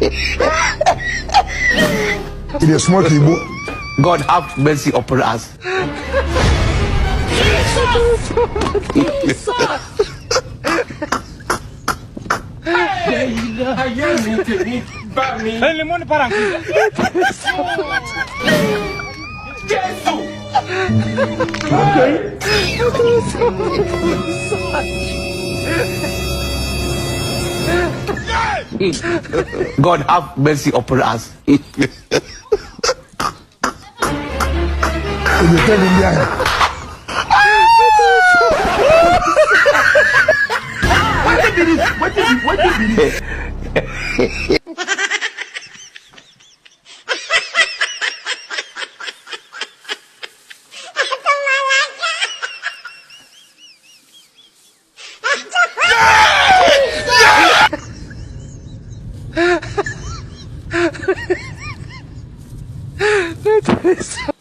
It is small Igbo. God have mercy upon us. God have mercy upon us. What did it? That is